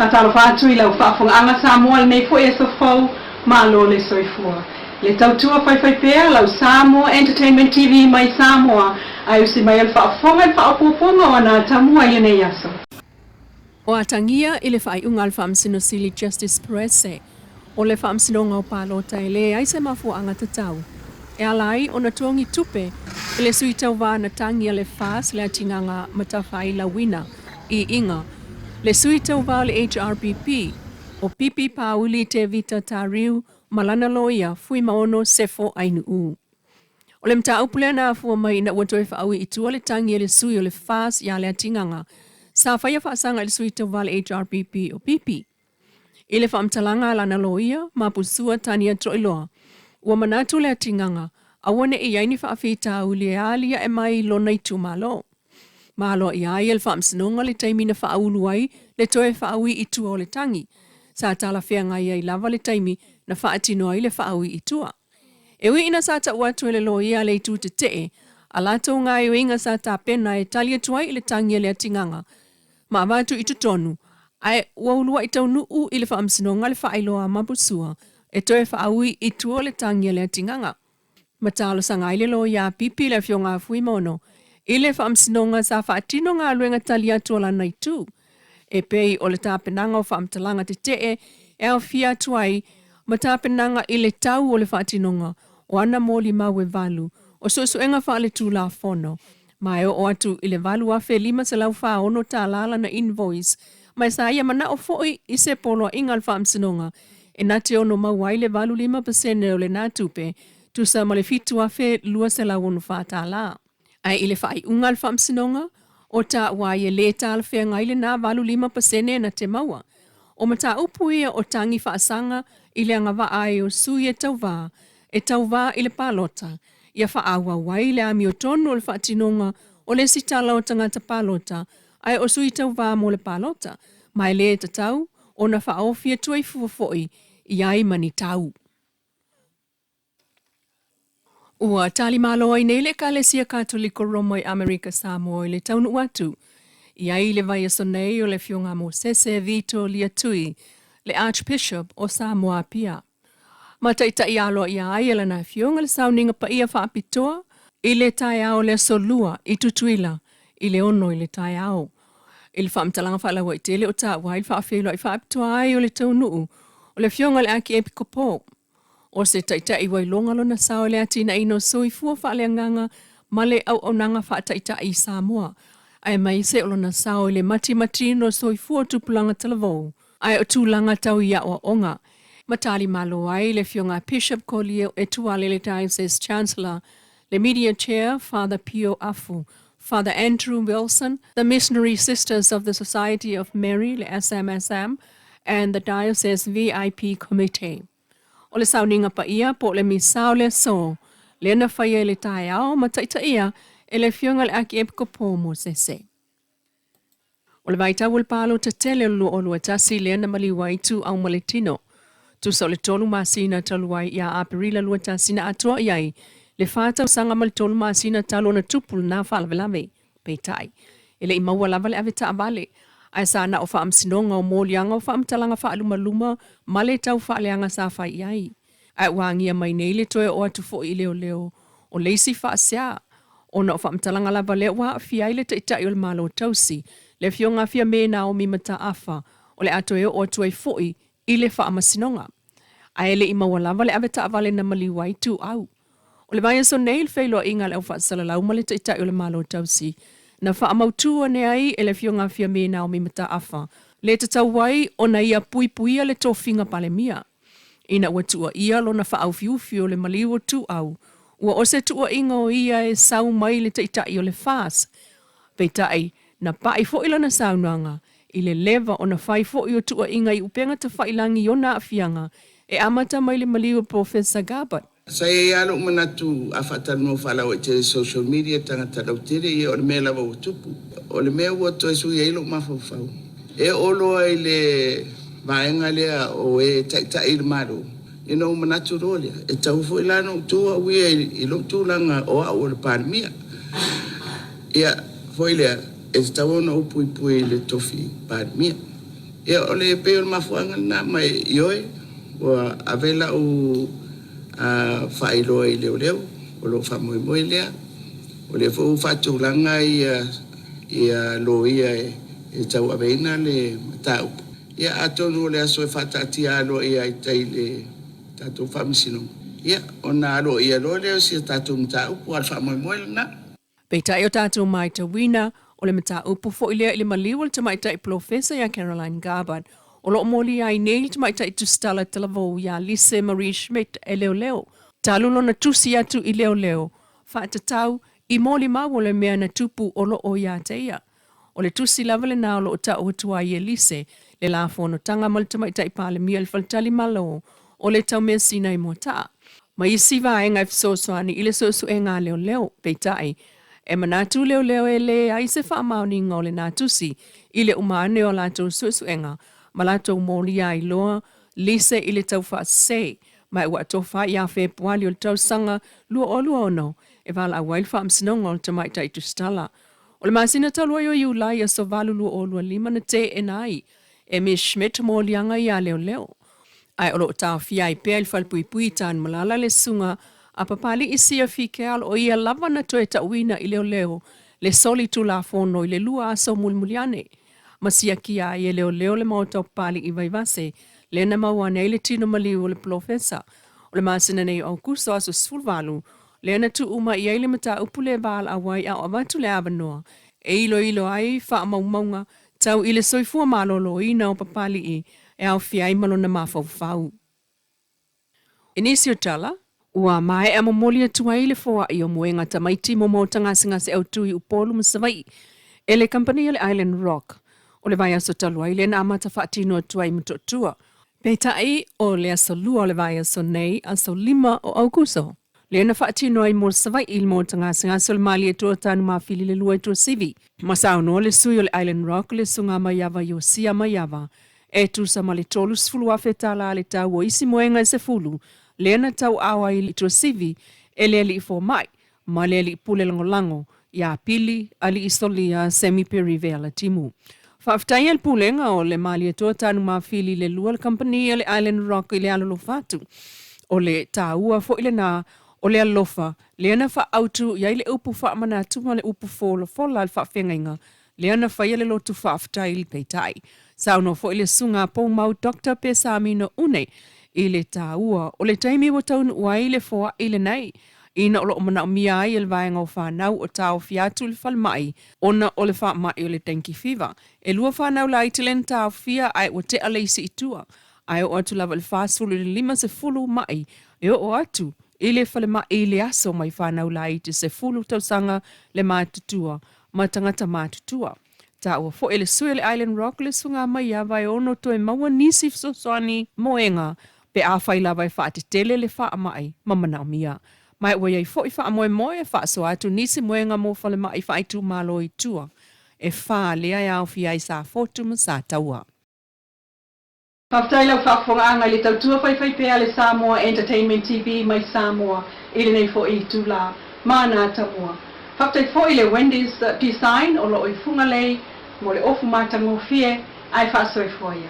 Fatalo fatu ila ufafonga anga Samoa nei fo e so fo malo le soifua. Le tautua fai pea lau Samoa Entertainment TV mai Samoa ai usi mai alfafonga alfafonga wana Atamua ia nei aso. O atangia ile fai ungal famsino sili Justice Presse o le famsino ngau palota ele ai se mafu anga tatau. E alai o na tuongi tupe ile suitau wa na tangia le fas le atinganga matawhai la wina I inga. Le suitau wa le HRPP o pipi pauli te vita tariu malana loia fui maono sefo ainu u. O le mta upule na fua mai na watoe whaawi itua le tangia le sui o le fas ya le atinganga sa whaia whaasanga le suitau wa le HRPP o pipi. Ile whaamtalanga lana loia mapusua tania troiloa. Ua manatu le atinganga, awane I yaini whaafita uli alia e mai lona I tumalo. Malo I ai el whaamsinonga le taimi na whaauluai le toe whaawi itua o le tangi. Sa tala whea ngai ai lava le taimi na whaatino ai le whaawi itua. Ewi ina sa ta watu le loia le itu te tee, alato ngai winga sa ta pena e talia tuai le tangi le atinganga. Ma watu itu tonu, ai waulua itau nuu ile whaamsinonga le whaailoa mapusua. E toe whaawi I tua le tangia le atinganga. Matalo sa ngai le lo ya pipi le fionga fui mono. Ile whaamsinonga sa whaatino ngā luenga tali atua la nei tu. E pei o le tāpenanga o whaamtalanga te tee e au fia tuai ma tāpenanga I le tau o le whaatinonga o ana mōli mawe valu o suenga wha le tū la whono. Mai o atu I le valu a whe lima se lau wha ono tā lala na invoice. Mai sa ia mana o foi I se polo ingal whaamsinonga. E nate ono mawai le valu 5% o le natupe, tu sa ma le fitu a whe lua se la wonu whata la. Ai ile whai ungal whamsinonga, o ta wai e le tal whea ngai le na valu 5% na te maua. O mata upuia o tangi whaasanga ile anga wa ai o sui e tau wā ile palota. Ia whaawa wai le ami o tonu o le whaatinonga o le sitala o tangata palota, ai o sui tau wā mo le palota. Mai le tatau, o na whaofia tuai fuafoi, Iai mani tau. Ua tali malo ai nei le kalesia katoliko Romo I Amerika Samoa I le taunu watu. Iai le vai sonei o le fionga mo sese Vito Liatui, le Archbishop o Samoa pia. Mataita I alo iai ele na fionga le sauninga pa ia whaapitoa, I le tai ao le solua I tutuila, I le ono I le tai ao. I le whaamtalanga whaalawa I tele o ta wai whaafelo I whaapitoa ai o le taunuu, o le fionga le aki epikopo. O se taita I wailonga lo na sao le atina ino soi fua whaaleanganga ma le au nanga whaataita I Samoa. Ai mai se o na sao le mati no soi fua tupulanga talavou. Ai o tūlanga tau ia o onga. Matali malo ai le fionga Bishop Collier e tuale le Diocese Chancellor, le Media Chair Father Pio Afu, Father Andrew Wilson, the Missionary Sisters of the Society of Mary, le SMSM, and the Diocese VIP Committee. O le sauninga pa ia po le misao le so, le na whaia le tai ao mataita ia e le fionga le aki epiko po mo sese. O le vaita wul palo te tele o lua tasi le na maliwai tu au maletino. Tu sa o le tolu masina taluai ia aperila lua tasi na atua iai, le fata usanga mal tolu masina talo na tupul na whalavelave, peitai. Ele I maua lava le aveta avale, ai sa na o whaamsinonga o mōlianga o whaamtalanga whaaluma ma le tau whaaleanga sa whai iai. Ai wangia mai nei le toe o atu fo I leo, o leisi whaasia. O na o whaamtalanga lava le wa fiai le taitai o le malo tausi, le fionga fia me na o mimata afa, o le atoe o atu ai foi I le whaamasinonga. Ai le I maua lava le aveta avale na maliwai tu au. O le vaya so nei le whailo inga le au whaasalalau ma le taitai o le malo tausi, na whaamautua ne ai e le fionga fia me na o mimata afa. Le tatau wai o na ia puipuia le tofinga palemia. Ina ua tua ia lo na whaaufiufio le maliwo tu au. Ua ose tua inga o ia e sau mai le taitai o le fas. Peitai, na pai fo ila na saunanga. I le leva o na whai fo I o tua inga I upenga ta whailangi o na afianga. E amata mai le maliwo Professor Gabat. Sai alo manatu afatanu fala o te social media tanga tau tere I o le mea lava o tupu. O le mea ua toi sui eilo mafafau. E olo ai le vaenga lea o e taita I le maro. You know manatu rolia. E tau fo ilano tua uia I lo tūlanga o a o le pārmia. Ia fo ilea e tau ona upui le tofi pārmia. Ia o le peo mafuanga na mai ioi, wa avela u whaeloa i leo leo, o lo whamoi moi lea, o le fo whatulanga ia lo ia e tau aveina le matau. Ia atonu le aso e whatatia alo ia i tei le tatu whamisino. Ia, o na alo ia lo leo si tatu matau, po al whamoi moi na. Peitai o tātou mai te wina, o le mata upu fo ilea ili maliwa le tamaitai Professor ya Caroline Garbard, o lo moli ai nei le tamaitai tustala talavou ya Lise Marie Schmidt e leo leo. Talulo na tusi atu i leo leo, whaatatau i moli mau o le mea na tupu o lo o ya te ia. O le tusi lava le nao lo o ta o tua i Lise, le la fono tanga mal tamaitai pale mia le faltali malo, o le tau mea sina i mota. Ma isi va e ngai fisosoani i le sosu e ngā leo leo, peitai, e manatu leo leo e le aise wha mauni ngā le natusi i le umane o lato suesuenga ma lato mōli ai loa lise i le tau wha se mai ua tofa i a whē puali o le tau sanga lua o lua ono e wala a wail wha amsinonga o le tamaita i tu stala. O le masina talua yo iulai a so valu lua o lua lima na te e nai e mi Schmidt mōli anga i a leo leo. Ai olo tau fia i pēl whalpui pui tan malala le sunga a papali isi a whikeal o ia lava na toe tauina i leo leo le soli tu la fono i le lua aso mulmuliane. Masia kia i leo leo le mautau pali i vaivase le na maua nei le tino maliu o le profesa. O le masina nei au kuso aso sulvalu le na tu uma i eile mata upule val a wai au avatu le avanoa. E ilo ai wha maumaunga tau i le soifua malolo i na o papali i e au fiai malo na mafau. Inisio tala, ua mai e momoli atua i le foa i o moenga tamaiti mo tangasi au tui upolu masawai e le company le Island Rock. O le vai aso talua i le na amata whaatino atua i mutotua. Peitai o le aso lua o le vai aso nei aso 5 o auguso. Le na whaatino ai mo savai i mo tangasi o le mali e tua tanu mawhili le lua e tua sivi. Masao no le sui o le Island Rock le sunga maiava i o sia maiava. E tu sa mali tolu sfulu a fetala le tau o isi moenga se fulu. Lena tau awa i tua sivi, e le li fo mai, ma le li pule lango ya pili, ali isoli a semi-peri vela timu. Whaftai el pulenga o le mali e toa tanu mawhili le lua le company le Island Rock i le alolo fatu. O le taua fo ile na, o le alofa, lena wha autu, ia le upu wha mana tuma le upu fola le wha whengainga, lena wha ia le lotu whaftai li peitai. Sauno fo ile sunga po mau Dr. Pesamino une, i le tāua, o le taimi wa taunu ua i le foa i le nei. Ina o lo o mana o mia ai il vaenga o whanau o tau fiatu le whalmai, ona o le whamai o le tenki fiva. E lua whanau la i te len tau fia ai o te aleisi i tua. Ai o atu lava le whasfulu le 5 se fulu mai, e o atu, i le whalmai i le aso mai whanau la i te se fulu tausanga le mātutua, ma tangata mātutua. Ta ua fo ele sui le Island Rock le sunga mai a vai ono toe maua nisi fsoswani moenga, pe a whai la vai whaate tele le wha mai, mamana o mia. Mai ua iai fo i wha moe moe wha so atu nisi moenga mo whale mai wha tu malo i tua. E wha lea iau fia i sa fotu ma sa taua. Whaftai lau whaafonga le tautua whai pea le Samoa Entertainment TV mai Samoa, ili nei fo i tu la, mana Atamua. Whaftai fo i le Wendy's design o lo i funga lei, mo le ofu matango fie, ai wha soi foia.